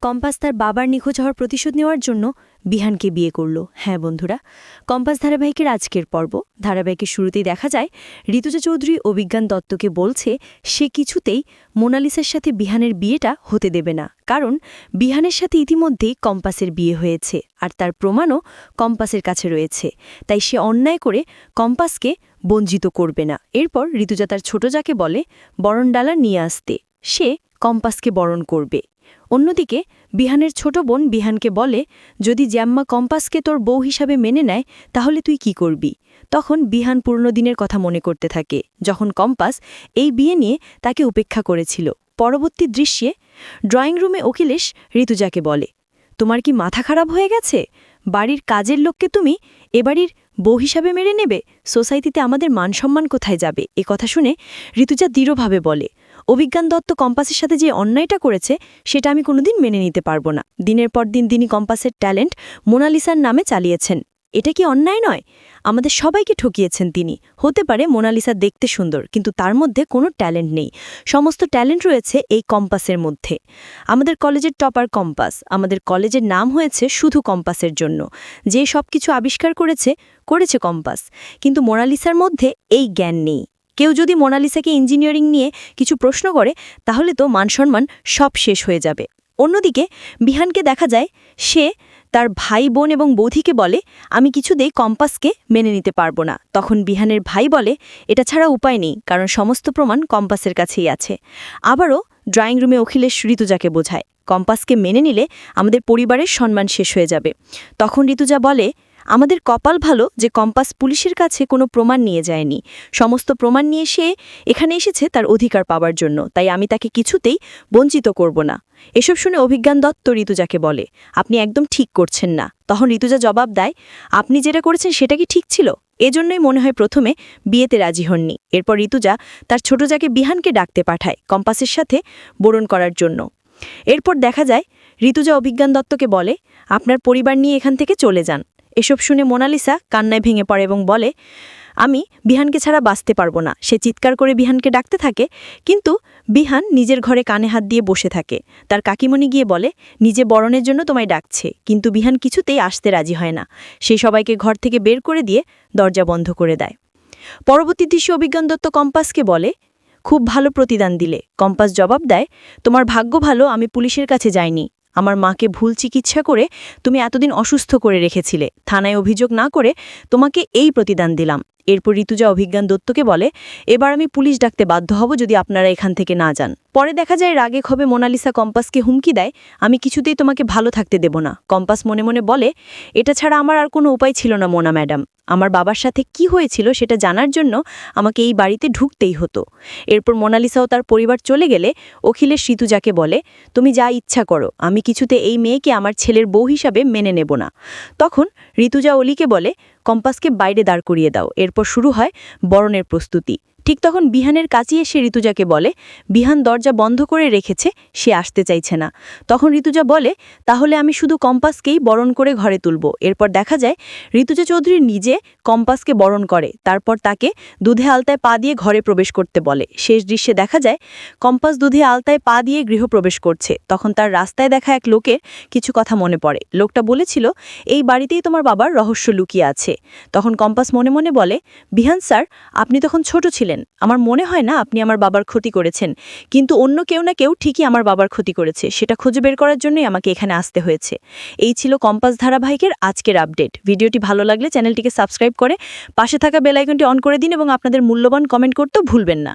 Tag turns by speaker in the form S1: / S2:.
S1: Compass তার বাবার নিখোঁজ হওয়ার প্রতিশোধ নেওয়ার জন্য বিহানকে বিয়ে করল। হ্যাঁ বন্ধুরা, কম্পাস ধারাবাহিকের আজকের পর্ব। ধারাবাহিকের শুরুতেই দেখা যায় ঋতুজা চৌধুরী অভিজ্ঞান দত্তকে বলছে সে কিছুতেই মোনালিসার সাথে বিহানের বিয়েটা হতে দেবে না, কারণ বিহানের সাথে ইতিমধ্যেই কম্পাসের বিয়ে হয়েছে আর তার প্রমাণও কম্পাসের কাছে রয়েছে, তাই সে অন্যায় করে কম্পাসকে বঞ্চিত করবে না। এরপর ঋতুজা তার ছোট যাকে বলে বরণডালা নিয়ে আসতে, সে কম্পাসকে বরণ করবে। অন্যদিকে বিহানের ছোট বোন বিহানকে বলে, যদি জ্যাম্মা কম্পাসকে তোর বউ হিসাবে মেনে নেয় তাহলে তুই কি করবি। তখন বিহান পুরনো দিনের কথা মনে করতে থাকে, যখন কম্পাস এই বিয়ে নিয়ে তাকে উপেক্ষা করেছিল। পরবর্তী দৃশ্যে ড্রয়িং রুমে অখিলেশ ঋতুজাকে বলে, তোমার কি মাথা খারাপ হয়ে গেছে? বাড়ির কাজের লোককে তুমি এবাড়ির বউ হিসাবে মেনে নেবে? সোসাইটিতে আমাদের মানসম্মান কোথায় যাবে? এ কথা শুনে ঋতুজা দৃঢ়ভাবে বলে, অভিজ্ঞান দত্ত কম্পাসের সাথে যে অন্যায়টা করেছে সেটা আমি কোনোদিন মেনে নিতে পারবো না। দিনের পর দিন তিনি কম্পাসের ট্যালেন্ট মোনালিসার নামে চালিয়েছেন, এটা কি অন্যায় নয়? আমাদের সবাইকে ঠকিয়েছেন তিনি। হতে পারে মোনালিসা দেখতে সুন্দর, কিন্তু তার মধ্যে কোনো ট্যালেন্ট নেই। সমস্ত ট্যালেন্ট রয়েছে এই কম্পাসের মধ্যে। আমাদের কলেজের টপার কম্পাস, আমাদের কলেজের নাম হয়েছে শুধু কম্পাসের জন্য। যে সব কিছু আবিষ্কার করেছে কম্পাস, কিন্তু মোনালিসার মধ্যে এই জ্ঞান নেই। কেউ যদি মোনালিসাকে ইঞ্জিনিয়ারিং নিয়ে কিছু প্রশ্ন করে তাহলে তো মানসম্মান সব শেষ হয়ে যাবে। অন্যদিকে বিহানকে দেখা যায় সে তার ভাই বোন এবং বৌধিকে বলে, আমি কিছুতেই কম্পাসকে মেনে নিতে পারবো না। তখন বিহানের ভাই বলে, এটা ছাড়া উপায় নেই, কারণ সমস্ত প্রমাণ কম্পাসের কাছেই আছে। আবারও ড্রয়িং রুমে অখিলেশ ঋতুজাকে বোঝায়, কম্পাসকে মেনে নিলে আমাদের পরিবারের সম্মান শেষ হয়ে যাবে। তখন ঋতুজা বলে, আমাদের কপাল ভালো যে কম্পাস পুলিশের কাছে কোনো প্রমাণ নিয়ে যায়নি। সমস্ত প্রমাণ নিয়ে সে এখানে এসেছে তার অধিকার পাওয়ার জন্য, তাই আমি তাকে কিছুতেই বঞ্চিত করব না। এসব শুনে অভিজ্ঞান দত্ত ঋতুজাকে বলে, আপনি একদম ঠিক করছেন না। তখন ঋতুজা জবাব দেয়, আপনি যেটা করেছেন সেটা কি ঠিক ছিল? এজন্যই মনে হয় প্রথমে বিয়েতে রাজি হননি। এরপর ঋতুজা তার ছোট যাকে বিহানকে ডাকতে পাঠায় কম্পাসের সাথে বরণ করার জন্য। এরপর দেখা যায় ঋতুজা অভিজ্ঞান দত্তকে বলে, আপনার পরিবার নিয়ে এখান থেকে চলে যান। এসব শুনে মোনালিসা কান্নায় ভেঙে পড়ে এবং বলে, আমি বিহানকে ছাড়া বাঁচতে পারবো না। সে চিৎকার করে বিহানকে ডাকতে থাকে, কিন্তু বিহান নিজের ঘরে কানে হাত দিয়ে বসে থাকে। তার কাকিমণি গিয়ে বলে, নিজে বরণের জন্য তোমায় ডাকছে, কিন্তু বিহান কিছুতেই আসতে রাজি হয় না। সে সবাইকে ঘর থেকে বের করে দিয়ে দরজা বন্ধ করে দেয়। পরবর্তী দৃশ্যে অভিজ্ঞান দত্ত কম্পাসকে বলে, খুব ভালো প্রতিদান দিলে। কম্পাস জবাব দেয়, তোমার ভাগ্য ভালো আমি পুলিশের কাছে যাইনি। আমার মাকে ভুল চিকিৎসা করে তুমি এতদিন অসুস্থ করে রেখেছিলে, থানায় অভিযোগ না করে তোমাকে এই প্রতিদান দিলাম। এরপর ঋতুজা অভিজ্ঞান দত্তকে বলে, এবার আমি পুলিশ ডাকতে বাধ্য হব যদি আপনারা এখান থেকে না যান। পরে দেখা যায় রাগে ক্ষোভে মোনালিসা কম্পাসকে হুমকি দেয়, আমি কিছুতেই তোমাকে ভালো থাকতে দেব না। কম্পাস মনে মনে বলে, এটা ছাড়া আমার আর কোনো উপায় ছিল না মোনা ম্যাডাম। আমার বাবার সাথে কি হয়েছিল সেটা জানার জন্য আমাকে এই বাড়িতে ঢুকতেই হতো। এরপর মোনালিসাও তার পরিবার চলে গেলে অখিলেশ ঋতুজাকে বলে, তুমি যা ইচ্ছা করো, আমি কিছুতে এই মেয়েকে আমার ছেলের বউ হিসাবে মেনে নেব না। তখন ঋতুজা অলিকে বলে, কম্পাসকে বাইরে দাঁড় করিয়ে দাও। এরপর শুরু হয় বরণের প্রস্তুতি। ঠিক তখন বিহানের কাছে এসে ঋতুজাকে বলে, বিহান দরজা বন্ধ করে রেখেছে, সে আসতে চাইছে না। তখন ঋতুজা বলে, তাহলে আমি শুধু কম্পাসকেই বরণ করে ঘরে তুলব। এরপর দেখা যায় ঋতুজা চৌধুরী নিজে কম্পাসকে বরণ করে, তারপর তাকে দুধে আলতায় পা দিয়ে ঘরে প্রবেশ করতে বলে। শেষ দৃশ্যে দেখা যায় কম্পাস দুধে আলতায় পা দিয়ে গৃহপ্রবেশ করছে। তখন তার রাস্তায় দেখা এক লোকের কিছু কথা মনে পড়ে। লোকটা বলেছিল, এই বাড়িতেই তোমার বাবার রহস্য লুকিয়ে আছে। তখন কম্পাস মনে মনে বলে, বিহান স্যার, আপনি তখন ছোট ছিলেন, আমার মনে হয় না আপনি আমার বাবার ক্ষতি করেছেন, কিন্তু অন্য কেউ না কেউ ঠিকই আমার বাবার ক্ষতি করেছে। সেটা খুঁজে বের করার জন্যই আমাকে এখানে আসতে হয়েছে। এই ছিল কম্পাস ধারাবাহিকের আজকের আপডেট। ভিডিওটি ভালো লাগলে চ্যানেলটিকে সাবস্ক্রাইব করে পাশে থাকা বেল আইকনটি অন করে দিন এবং আপনাদের মূল্যবান কমেন্ট করতেও ভুলবেন না।